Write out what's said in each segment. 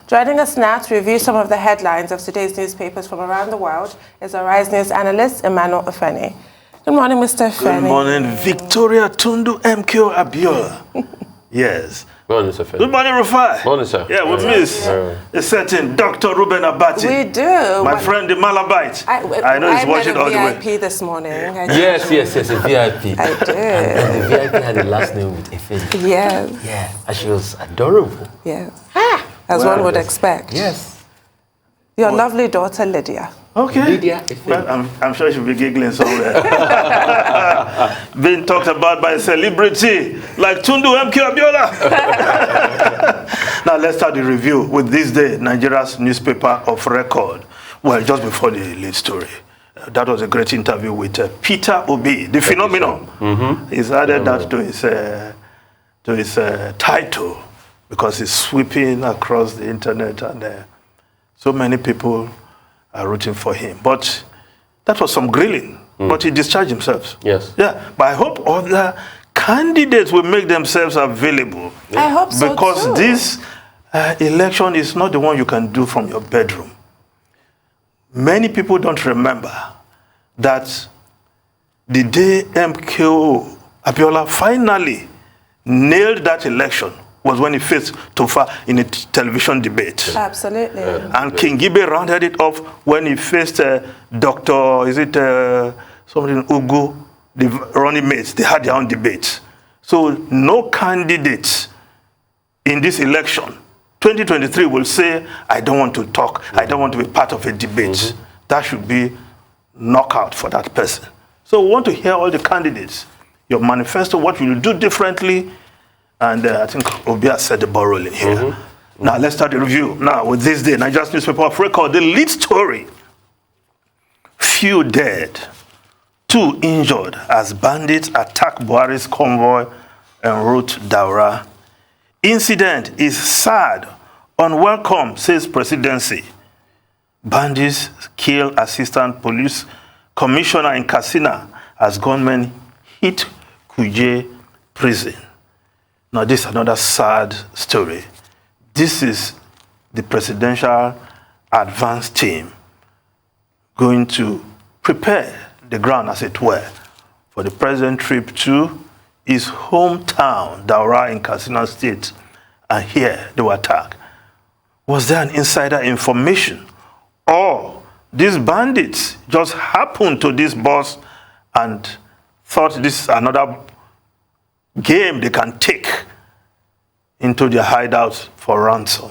Joining us now to review some of the headlines of today's newspapers from around the world is our Rise News analyst, Emmanuel Ofeni. Good morning, Mr. Ofeni. Good morning, Victoria Tundu MKO Abiola. Yes. Good morning, Mr. Ofeni. Good morning, Rufai. Morning, sir. Yeah, we miss a certain Dr. Ruben Abati. We do. My friend, the Malabite. I know he's watching all the way. VIP this morning. Yes, a VIP. I did. And the VIP had a last name with Efeni. Yes. Yeah, and she was adorable. Yes. As one would expect. Yes. Your lovely daughter, Lydia. Okay. Lydia, well, I'm sure she'll be giggling somewhere. Being talked about by a celebrity like Tundu MK Abiola. Now let's start the review with this day, Nigeria's newspaper of record. Well, just before the lead story. That was a great interview with Peter Obi, the phenomenon. He's added that to his title because he's sweeping across the internet and so many people are rooting for him. But that was some grilling. But he discharged himself. Yes. Yeah. But I hope other candidates will make themselves available. I hope so because too. This election is not the one you can do from your bedroom. Many people don't remember that the day MKO Abiola finally nailed that election was when he faced Tofa in a television debate. Absolutely. And King Gibe rounded it off when he faced Dr. Something Ugu, the running mates. They had their own debates. So no candidate in this election, 2023, will say, I don't want to talk, I don't want to be part of a debate. That should be knockout for that person. So we want to hear all the candidates, your manifesto, what will you do differently. And I think Obia said the ball rolling here. Now let's start the review. Now with this day, Nigeria's newspaper of record, the lead story. Few dead, 2 injured as bandits attack Buhari's convoy en route Daura. Incident is sad, unwelcome, says presidency. Bandits kill assistant police commissioner in Katsina as gunmen hit Kuje prison. Now, this is another sad story. This is the presidential advance team going to prepare the ground, as it were, for the president's trip to his hometown, Daura in Katsina State, and here they were attacked. Was there an insider information? Or these bandits just happened to this bus and thought this is another game they can take into their hideouts for ransom?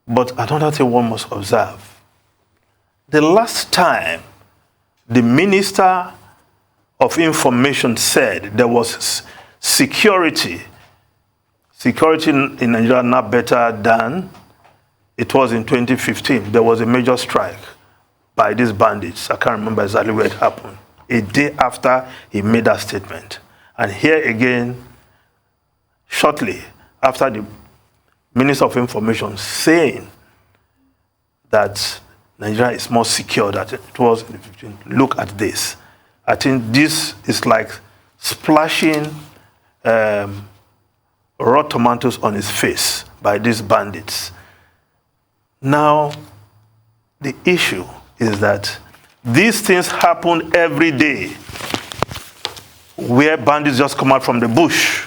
But another thing one must observe. The last time the Minister of Information said there was security in Nigeria not better than it was in 2015. There was a major strike by these bandits. I can't remember exactly where it happened. A day after he made that statement. And here again, shortly after the Minister of Information saying that Nigeria is more secure than it was in the 15th. Look at this. I think this is like splashing raw tomatoes on his face by these bandits. Now, the issue is that these things happen every day where bandits just come out from the bush,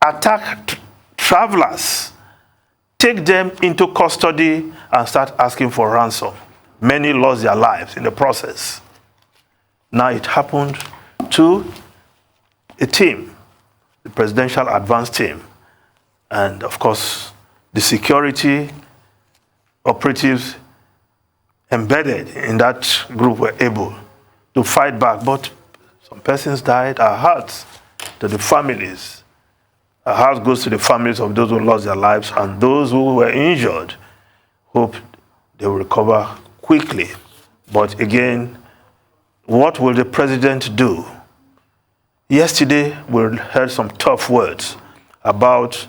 attack travelers, take them into custody and start asking for ransom. Many lost their lives in the process. Now it happened to a team, the presidential advance team. And of course, the security operatives embedded in that group were able to fight back. But some persons died. Our hearts to the families. Our heart goes to the families of those who lost their lives, and those who were injured hope they will recover quickly. But again, what will the president do? Yesterday, we heard some tough words about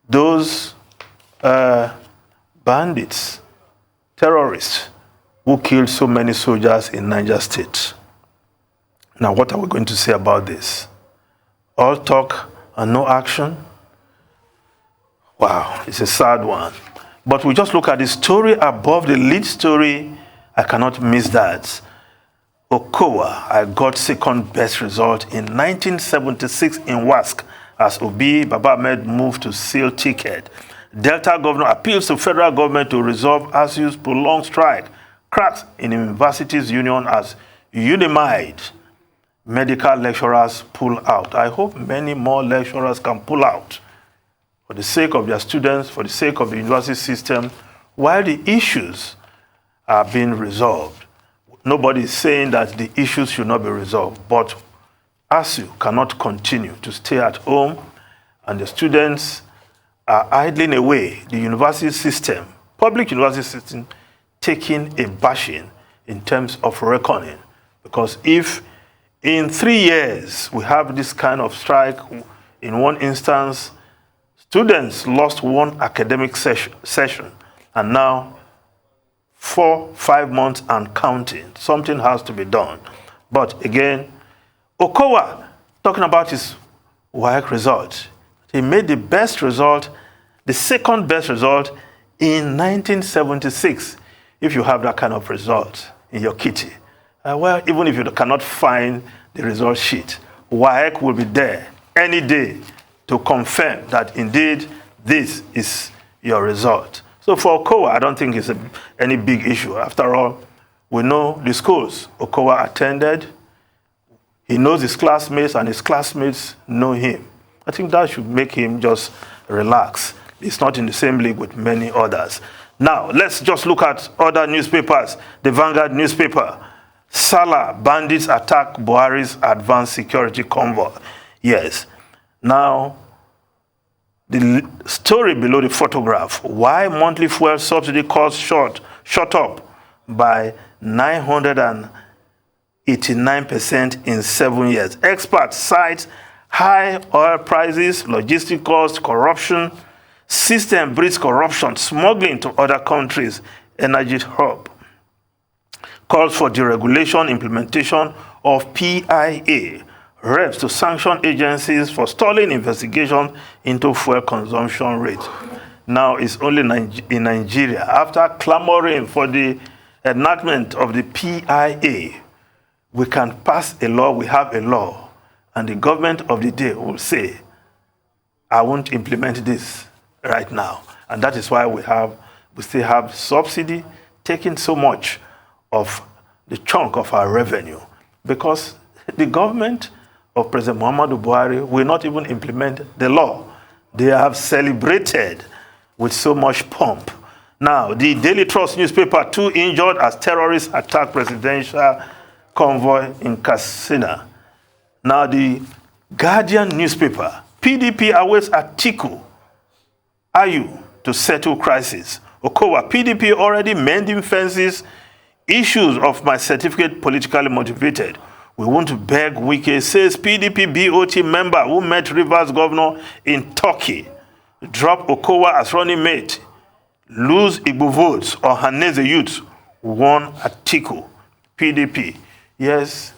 those bandits, terrorists, who killed so many soldiers in Niger State. Now, what are we going to say about this? All talk and no action? Wow, it's a sad one. But we just look at the story above the lead story. I cannot miss that. Okowa, I got second best result in 1976 in WASC as Obi Baba Ahmed moved to seal ticket. Delta governor appeals to federal government to resolve ASU's prolonged strike. Cracks in universities union as Unimide. Medical lecturers pull out. I hope many more lecturers can pull out for the sake of their students, for the sake of the university system, while the issues are being resolved. Nobody is saying that the issues should not be resolved, but ASU cannot continue to stay at home, and the students are idling away. The university system, public university system, taking a bashing in terms of reckoning. Because if in 3 years we have this kind of strike, in one instance, students lost one academic session, and now 4-5 months and counting. Something has to be done. But again, Okowa, talking about his WAEC result, he made the best result, the second best result in 1976. If you have that kind of result in your kitty, well, even if you cannot find the result sheet, WAEC will be there any day to confirm that indeed this is your result. So for Okowa, I don't think it's any big issue. After all, we know the schools Okowa attended. He knows his classmates, and his classmates know him. I think that should make him just relax. He's not in the same league with many others. Now, let's just look at other newspapers. The Vanguard newspaper. Salah, bandits attack Buhari's advanced security convoy. Yes. Now, the story below the photograph, why monthly fuel subsidy costs shot up by 989% in 7 years. Experts cite high oil prices, logistic costs, corruption, system breeds corruption, smuggling to other countries, energy hub. Calls for deregulation, implementation of PIA. Reps to sanction agencies for stalling investigation into fuel consumption rates. Now it's only in Nigeria. After clamoring for the enactment of the PIA, we can pass a law, we have a law, and the government of the day will say, I won't implement this right now. And that is why we still have subsidy taking so much of the chunk of our revenue, because the government of President Muhammadu Buhari will not even implement the law. They have celebrated with so much pomp. Now, the Daily Trust newspaper, 2 injured as terrorists attack presidential convoy in Katsina. Now, the Guardian newspaper, PDP awaits Atiku Ayu to settle crisis. Okowa, PDP already mending fences, issues of my certificate politically motivated. We want to beg Wike, says PDP BOT member who met Rivers governor in Turkey. Drop Okowa as running mate. Lose Igbo votes or Haneze youths won Atiku. PDP. Yes,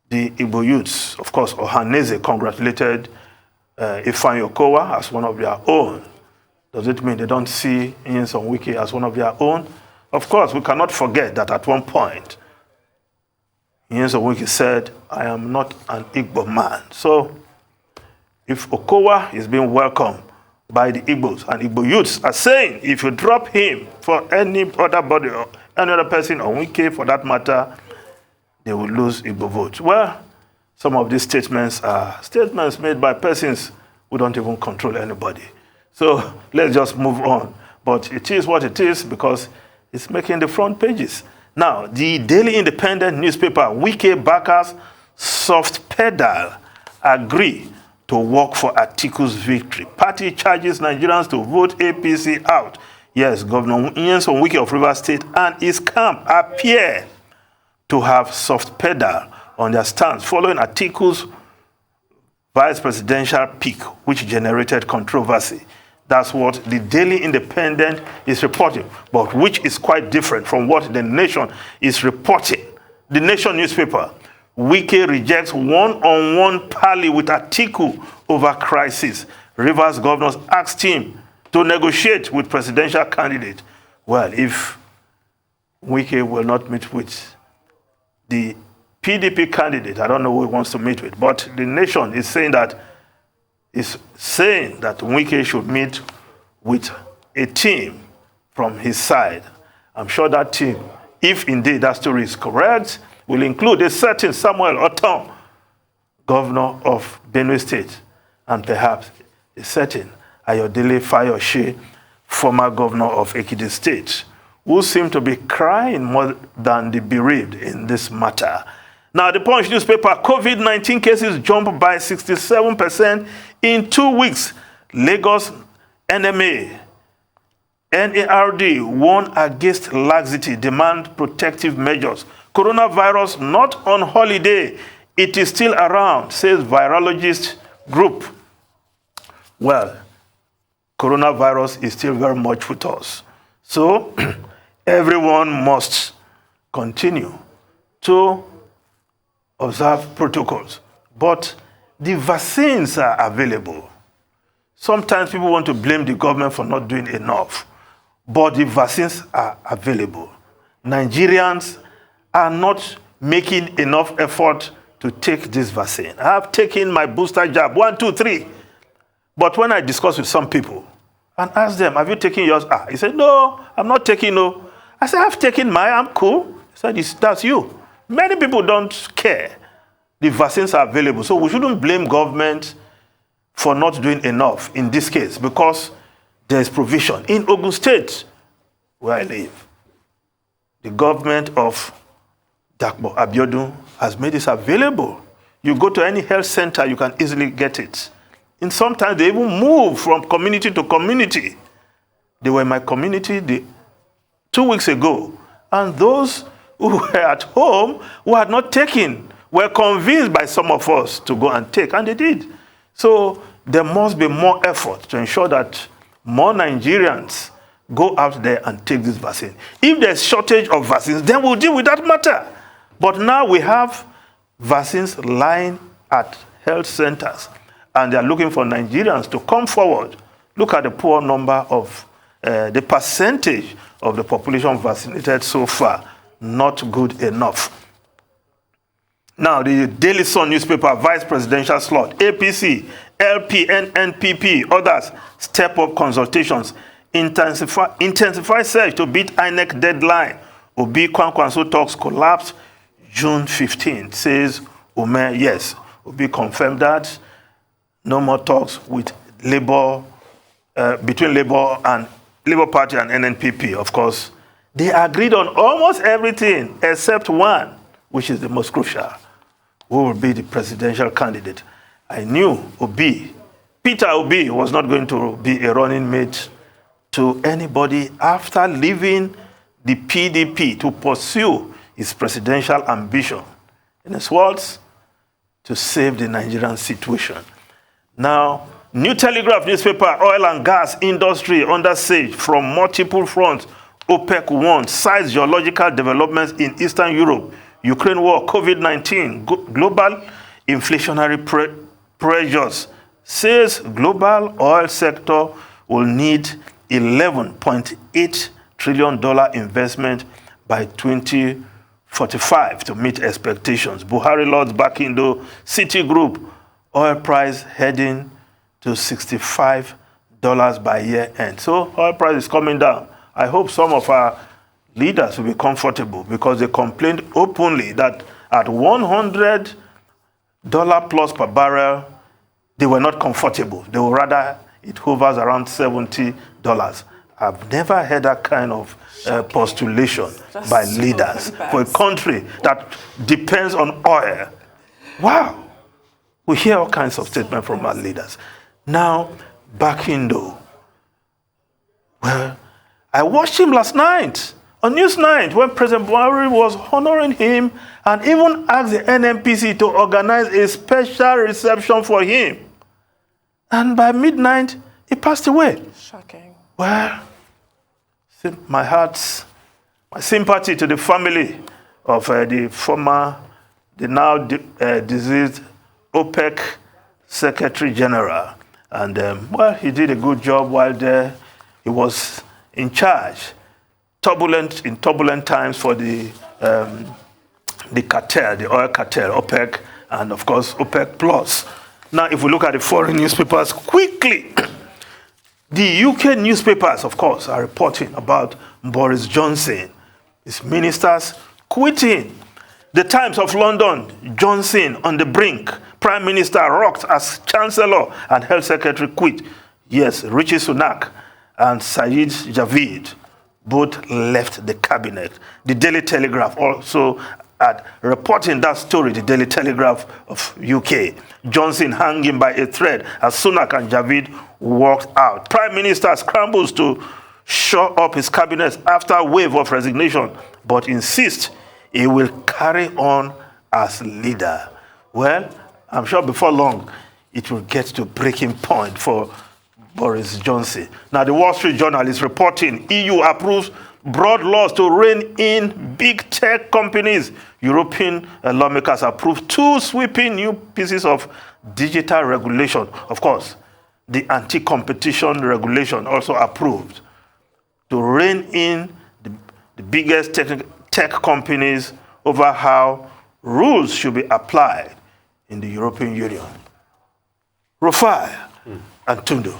the Igbo youths, of course, Ohaneze congratulated Ifeanyi Okowa as one of their own. Does it mean they don't see Nyesom Wike as one of their own? Of course, we cannot forget that at one point, Nyesom Wike said, I am not an Igbo man. So, if Okowa is being welcomed by the Igbos, and Igbo youths are saying, if you drop him for any other body or any other person, or Wike for that matter, they will lose Igbo votes. Well, some of these statements are statements made by persons who don't even control anybody. So let's just move on. But it is what it is because it's making the front pages. Now, the Daily Independent newspaper, Wike backers soft pedal agree to work for Atiku's victory. Party charges Nigerians to vote APC out. Yes, Governor Nyesom Wike of Rivers State and his camp appear to have soft pedal on their stance following Atiku's vice presidential pick, which generated controversy. That's what the Daily Independent is reporting, but which is quite different from what the Nation is reporting. The Nation newspaper, Wike rejects one-on-one parley with Atiku over crisis. Rivers governors asked him to negotiate with presidential candidate. Well, if Wike will not meet with the PDP candidate, I don't know who he wants to meet with, but the nation is saying that Wike should meet with a team from his side. I'm sure that team, if indeed that story is correct, will include a certain Samuel Otom, governor of Benue State, and perhaps a certain Ayodele Fayose, former governor of Ekiti State, who seem to be crying more than the bereaved in this matter. Now, the Punch newspaper, COVID-19 cases jumped by 67% in 2 weeks. Lagos NMA, NARD warn against laxity, demand protective measures. Coronavirus not on holiday. It is still around, says virologist group. Well, coronavirus is still very much with us. So everyone must continue to observe protocols. But the vaccines are available. Sometimes people want to blame the government for not doing enough. But the vaccines are available. Nigerians are not making enough effort to take this vaccine. I have taken my booster jab, 1, 2, 3. But when I discuss with some people and ask them, have you taken yours? He said, no, I'm not taking no. I said, I've taken mine, I'm cool. He said, that's you. Many people don't care. The vaccines are available. So we shouldn't blame government for not doing enough in this case because there is provision. In Ogun State, where I live, the government of Dakbo Abiodun has made this available. You go to any health center, you can easily get it. And sometimes they even move from community to community. They were in my community 2 weeks ago. And those who were at home, who had not taken, were convinced by some of us to go and take. And they did. So there must be more effort to ensure that more Nigerians go out there and take this vaccine. If there's shortage of vaccines, then we'll deal with that matter. But now we have vaccines lying at health centers, and they're looking for Nigerians to come forward. Look at the poor number of, the percentage of the population vaccinated so far. Not good enough. Now, the Daily Sun newspaper, vice presidential slot, APC, LP, and NPP, others step up consultations, intensify search to beat INEC deadline. Obi Kwankwanso talks collapse June 15, says Ume. Yes, Obi confirmed that. No more talks with Labour, between Labour Party and NNPP. Of course, they agreed on almost everything except one, which is the most crucial. Who will be the presidential candidate? I knew Peter Obi was not going to be a running mate to anybody after leaving the PDP to pursue his presidential ambition. In his words, to save the Nigerian situation. Now, New Telegraph newspaper, oil and gas industry under siege from multiple fronts. OPEC warns, cites geological developments in Eastern Europe, Ukraine war, COVID-19, global inflationary pressures, says global oil sector will need $11.8 trillion investment by 2045 to meet expectations. Buhari lords back into Citigroup, oil price heading to $65 by year end. So oil price is coming down. I hope some of our leaders will be comfortable because they complained openly that at $100 plus per barrel, they were not comfortable. They would rather it hovers around $70. I've never heard that kind of postulation by leaders for a country that depends on oil. Wow. We hear all kinds of statements from our leaders. Now, back in though. Well, I watched him last night on Newsnight when President Buhari was honoring him and even asked the NNPC to organize a special reception for him. And by midnight, he passed away. Shocking. Well, my sympathy to the family of the now deceased OPEC Secretary General And, well, he did a good job while there. He was in charge. In turbulent times for the cartel, the oil cartel, OPEC, and of course, OPEC Plus. Now, if we look at the foreign newspapers quickly, the UK newspapers, of course, are reporting about Boris Johnson, his ministers quitting. The Times of London, Johnson on the brink. Prime Minister rocked as Chancellor and Health Secretary quit. Yes, Rishi Sunak and Sajid Javid both left the cabinet. The Daily Telegraph also reporting that story, the Daily Telegraph of UK. Johnson hanging by a thread as Sunak and Javid walked out. Prime Minister scrambles to shore up his cabinet after a wave of resignation, but insists he will carry on as leader. Well, I'm sure before long, it will get to breaking point for Boris Johnson. Now, the Wall Street Journal is reporting EU approves broad laws to rein in big tech companies. European lawmakers approved 2 sweeping new pieces of digital regulation. Of course, the anti-competition regulation also approved to rein in the biggest tech companies over how rules should be applied in the European Union. Rufai and Tundu.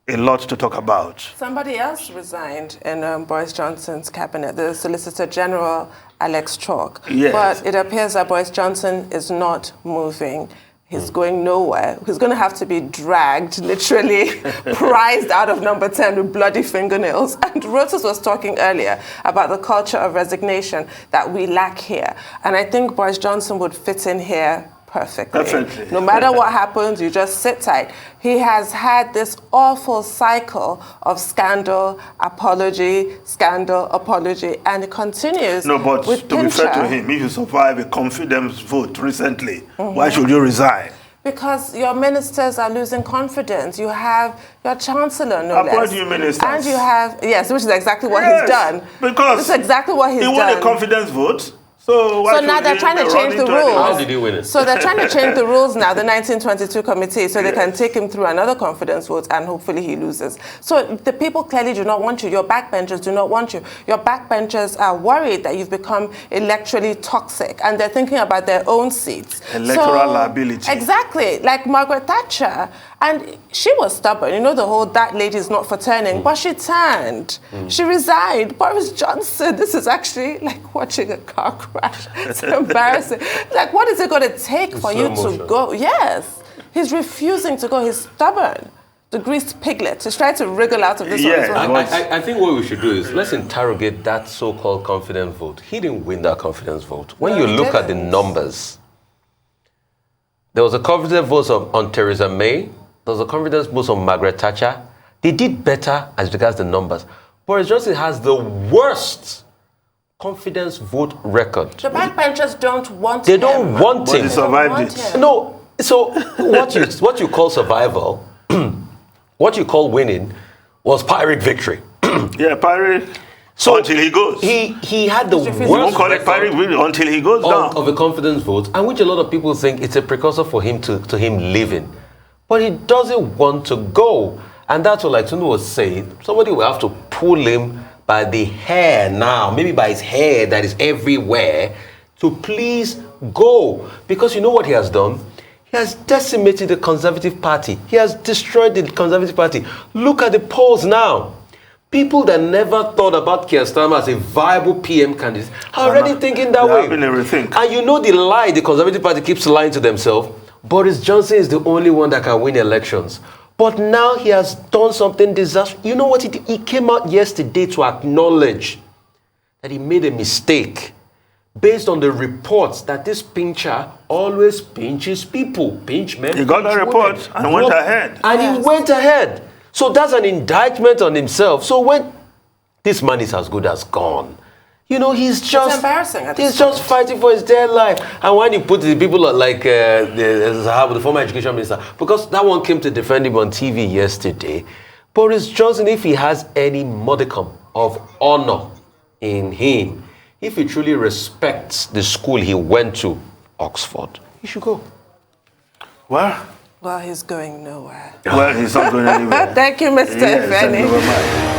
A lot to talk about. Somebody else resigned in Boris Johnson's cabinet, the Solicitor General, Alex Chalk. Yes. But it appears that Boris Johnson is not moving. He's going nowhere. He's going to have to be dragged, literally prized out of number 10 with bloody fingernails. And Rotus was talking earlier about the culture of resignation that we lack here. And I think Boris Johnson would fit in here perfectly. No matter what happens, you just sit tight. He has had this awful cycle of scandal, apology, and it continues. No, but to be fair to him, if you survive a confidence vote recently, why should you resign? Because your ministers are losing confidence. You have your chancellor, no less. Appoint new ministers. And you have, yes, which is exactly what he's done. Because this is exactly what he's done. He won a confidence vote. So now they're trying to change the rules. How did he win it? So they're trying to change the rules now, the 1922 committee, so they can take him through another confidence vote and hopefully he loses. So the people clearly do not want you. Your backbenchers do not want you. Your backbenchers are worried that you've become electorally toxic and they're thinking about their own seats. Electoral liability. Exactly. Like Margaret Thatcher. And she was stubborn. You know, the whole that lady is not for turning, but she turned. She resigned. Boris Johnson, this is actually like watching a car crash. It's embarrassing. Like, what is it going to take for you to go? Yes. He's refusing to go. He's stubborn. The greased piglet. He's trying to wriggle out of this one as well. I think what we should do is let's interrogate that so-called confidence vote. He didn't win that confidence vote. When you look at the numbers, there was a confidence vote on Theresa May. There was a confidence vote on Margaret Thatcher. They did better as regards the numbers. Boris Johnson has the worst confidence vote record. The backbenchers don't want They him. don't want him. But he survived it. No. So what you call survival, what you call winning, was Pyrrhic victory. Yeah, Pyrrhic. So until he goes. He had the worst. We won't call it Pyrrhic victory until he goes down. Of a confidence vote, and which a lot of people think it's a precursor for him to him leaving. But he doesn't want to go. And that's what, like Tundu was saying, somebody will have to pull him by the hair now, maybe by his hair that is everywhere, to please go. Because you know what he has done? He has decimated the Conservative Party. He has destroyed the Conservative Party. Look at the polls now. People that never thought about Keir Starmer as a viable PM candidate are already thinking that way. And you know the lie the Conservative Party keeps lying to themselves? Boris Johnson is the only one that can win elections. But now he has done something disastrous. You know what he did? He came out yesterday to acknowledge that he made a mistake based on the reports that this pincher always pinches people. Pinch men. He got the report and went ahead. And he went ahead. So that's an indictment on himself. So when this man is as good as gone, you know, he's just... It's embarrassing at this He's just fighting for his dear life. And when you put the people like the former education minister, because that one came to defend him on TV yesterday, Boris Johnson, if he has any modicum of honor in him, if he truly respects the school he went to, Oxford, he should go. Well, Well, he's going nowhere. Well, he's not going anywhere. Thank you, Mr. Yes, thank Ifeni. you very much.